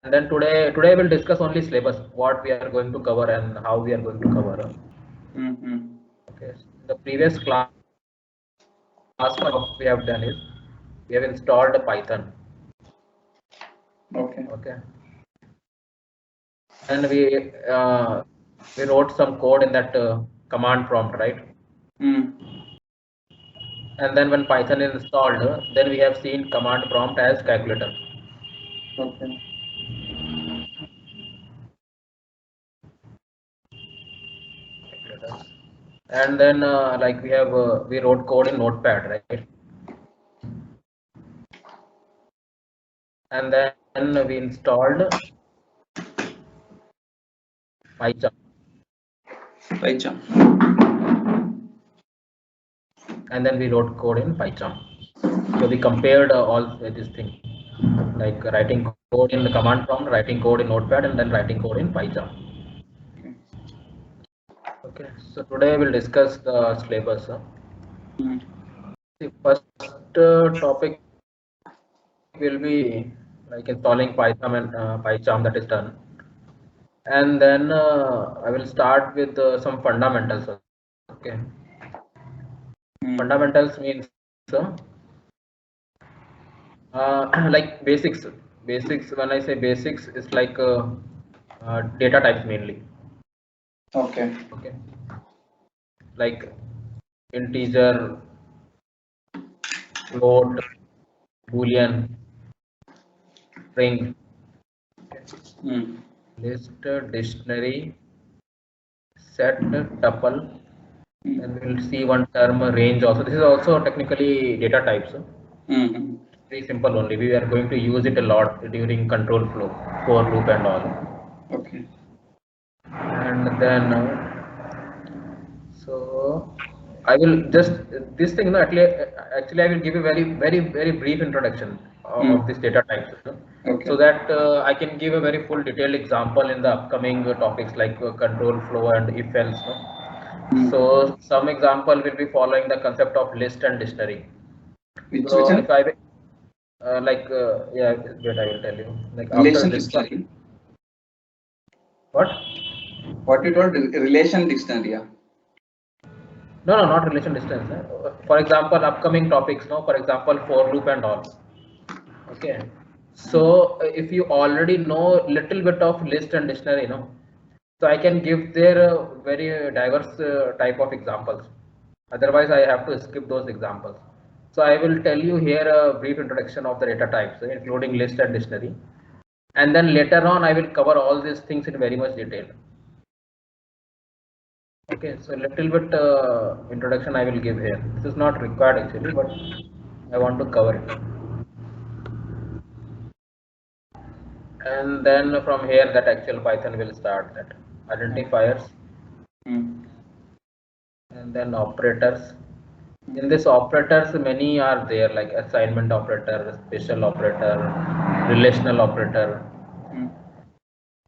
then today we'll discuss only syllabus, what we are going to cover and how we are going to cover. Okay. The previous class, what we have done is we have installed Python. Okay. And we wrote some code in that command prompt, right? And then when Python is installed, then we have seen command prompt as calculator. Okay. And then like we wrote code in Notepad, right? And then we installed PyCharm. And then we wrote code in PyCharm. So we compared all this thing, like writing code in the command prompt, writing code in Notepad, and then writing code in PyCharm. Okay, so today we'll discuss the syllabus. The first topic will be like installing Python and PyCharm, that is done. And then I will start with some fundamentals. Okay. Fundamentals means like basics. Basics, when I say basics, it's like data types mainly. Okay. Okay. Like integer, float, boolean, string, list, dictionary, set, tuple, and we'll see one term range also. This is also technically data types. Very simple only. We are going to use it a lot during control flow, for loop and all. Okay. And then so I will just this thing. No, actually I will give a very brief introduction of this data types. Okay. So that I can give a very full detailed example in the upcoming topics like control flow and if else. No? So some example will be following the concept of list and dictionary. Which So one? if I yeah, wait, I will tell you. Like after Relation this dictionary. What? What you told? Relation dictionary. Yeah. No, not relation distance. For example, upcoming topics. No, for example, for loop and all. Okay. So if you already know little bit of list and dictionary, so I can give their very diverse type of examples. Otherwise, I have to skip those examples. So I will tell you here a brief introduction of the data types, including list and dictionary. And then later on, I will cover all these things in very much detail. Okay, so little bit introduction I will give here. This is not required actually, but I want to cover it. And then from here, that actual Python will start that identifiers, and then operators. In this operators, many are there like assignment operator, special operator, relational operator.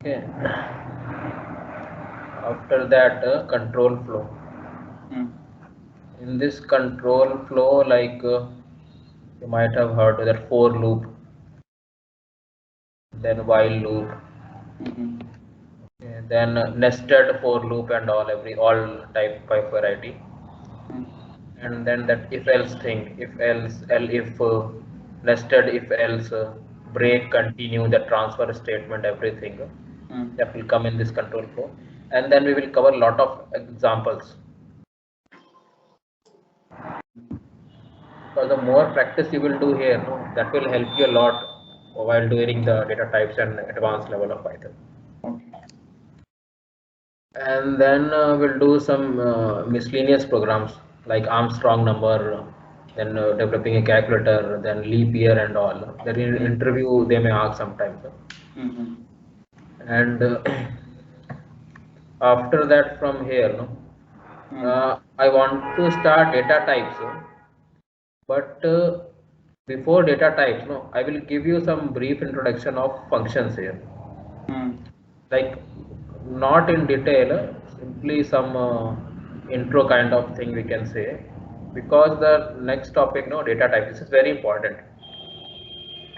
Okay. After that, control flow. In this control flow, like you might have heard that for loop, then while loop, okay, then nested for loop and all type by variety, and then that if else thing, if else, if nested, if else, break, continue, the transfer statement, everything that will come in this control flow, and then we will cover a lot of examples. Because the more practice you will do here, that will help you a lot while doing the data types and advanced level of Python. And then we'll do some miscellaneous programs like Armstrong number, then developing a calculator, then leap year and all. Then in interview they may ask sometimes. And after that, from here, I want to start data types, but before data types, I will give you some brief introduction of functions here. Like not in detail, simply some intro kind of thing we can say, because the next topic, data type, this is very important.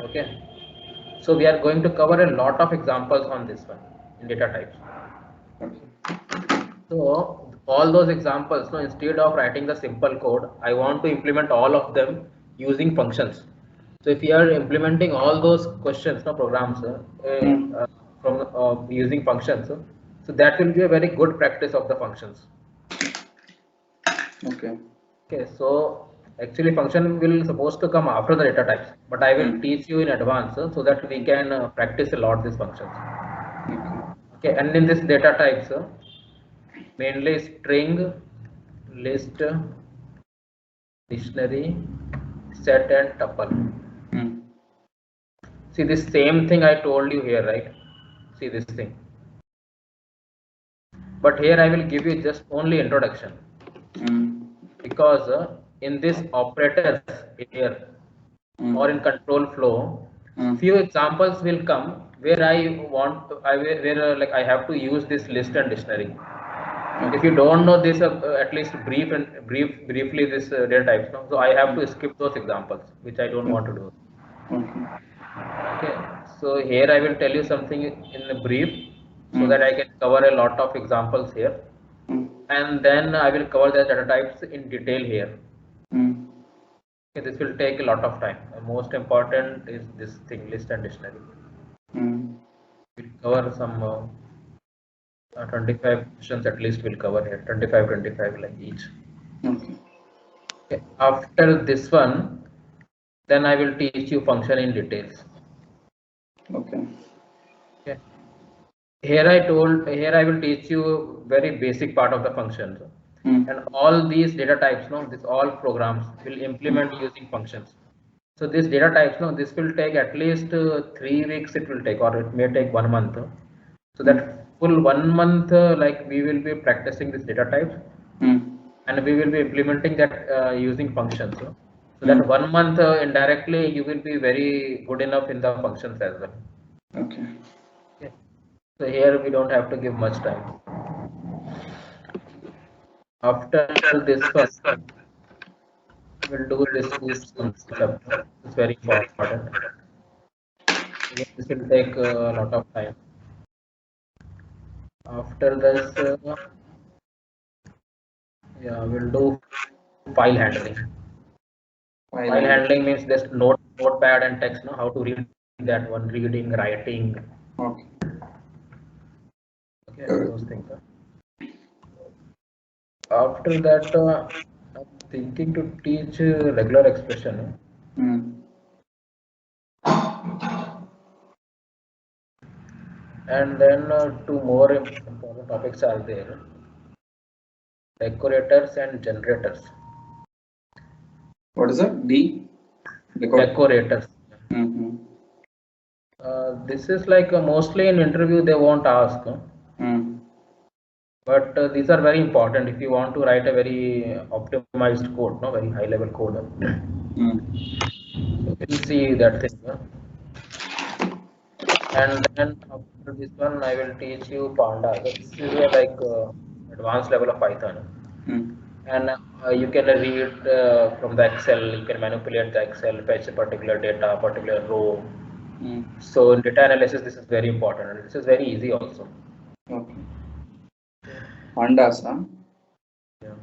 Okay, So we are going to cover a lot of examples on this one in data types. Okay. So all those examples, no, instead of writing the simple code, I want to implement all of them using functions. So if you are implementing all those questions, no, programs from using functions, so that will be a very good practice of the functions. Okay. Okay, so actually function will supposed to come after the data types, but I will teach you in advance so that we can practice a lot these functions. Okay, and in this data types, mainly string, list, dictionary, set, and tuple. See this same thing I told you here, right? See this thing. But here I will give you just only introduction. Because in this operators here or in control flow, few examples will come where like I have to use this list and dictionary. If you don't know this, at least briefly this data types, no? So I have to skip those examples, which I don't want to do. Okay, so here I will tell you something in a brief, so that I can cover a lot of examples here, and then I will cover the data types in detail here. Okay, this will take a lot of time. The most important is this thing, list and dictionary. We'll cover some 25 questions at least we'll cover here, 25 like each. Okay. After this one, then I will teach you function in details. Okay. Here I will teach you very basic part of the functions. And all these data types, no, this all programs will implement using functions. So these data types, no, this will take at least 3 weeks it will take, or it may take 1 month. So that full 1 month, like we will be practicing this data types, and we will be implementing that using functions. So that 1 month indirectly you will be very good enough in the functions as well. Okay. So here we don't have to give much time. After this one, we'll do this concept. It's very important. This will take a lot of time. After this, yeah, we'll do file handling. File handling means just notepad and text, no, how to read that one, reading, writing. Okay. Okay, those things. After that, I'm thinking to teach regular expression. And then 2 more important topics are there: decorators and generators. What is that? Decorators. This is like mostly in interview they won't ask, but these are very important if you want to write a very optimized code, no, very high level code. So we'll see that thing. And then after this one, I will teach you Pandas. This is like advanced level of Python. And you can read from the Excel, you can manipulate the Excel, fetch a particular data, particular row. So in data analysis, this is very important, and this is very easy also. Okay. Pandas, huh? Yeah.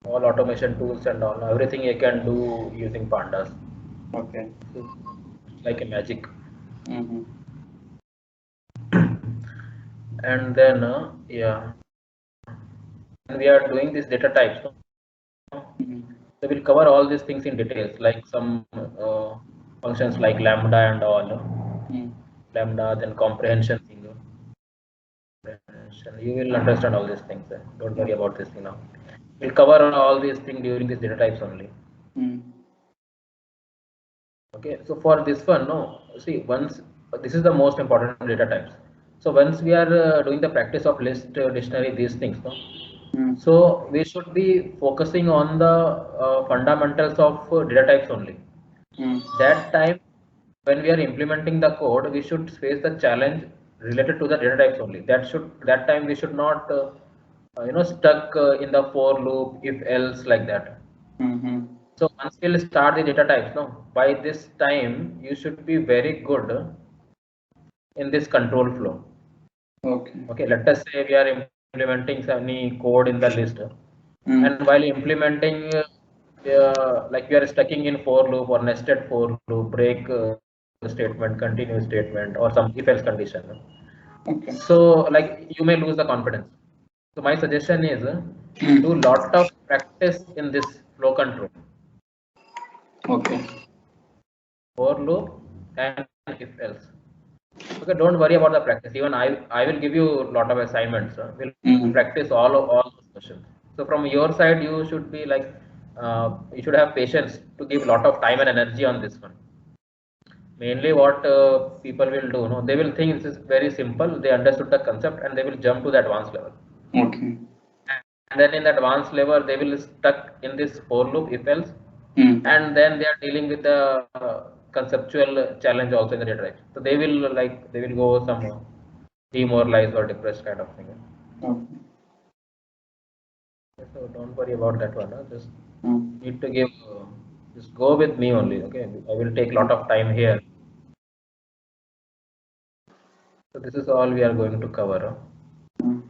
All automation tools and all, everything you can do using Pandas. Okay. So it's like a magic. And then, yeah, we are doing these data types. So we'll cover all these things in details, like some functions like lambda and all. Lambda, then comprehension thing. You will understand all these things. Don't worry about this thing now. We'll cover all these things during these data types only. Okay, so for this one, no, see, once this is the most important data types. So once we are doing the practice of list, dictionary, these things, no. So we should be focusing on the fundamentals of data types only. That time, when we are implementing the code, we should face the challenge related to the data types only. That time we should not stuck in the for loop, if else, like that. So once we'll start the data types, no, by this time you should be very good in this control flow. Okay. Okay, let us say we are implementing any code in the list, Mm. and while implementing, like we are stucking in for loop or nested for loop, break statement, continue statement, or some if else condition. Okay. So like you may lose the confidence. So my suggestion is Mm. do lot of practice in this flow control, Okay. for loop and if else. Okay, don't worry about the practice. Even I will give you a lot of assignments. We'll Mm. practice all those questions. So from your side, you should be like you should have patience to give a lot of time and energy on this one. Mainly, what people will do, no, they will think this is very simple. They understood the concept and they will jump to the advanced level. Okay. And then in the advanced level, they will stuck in this for loop if else, Mm. and then they are dealing with the conceptual challenge also in the data type. So they will like they will go some demoralized or depressed kind of thing. Okay. So don't worry about that one. Just Mm. need to give. Just go with me only. Okay, I will take a lot of time here. So this is all we are going to cover. Mm.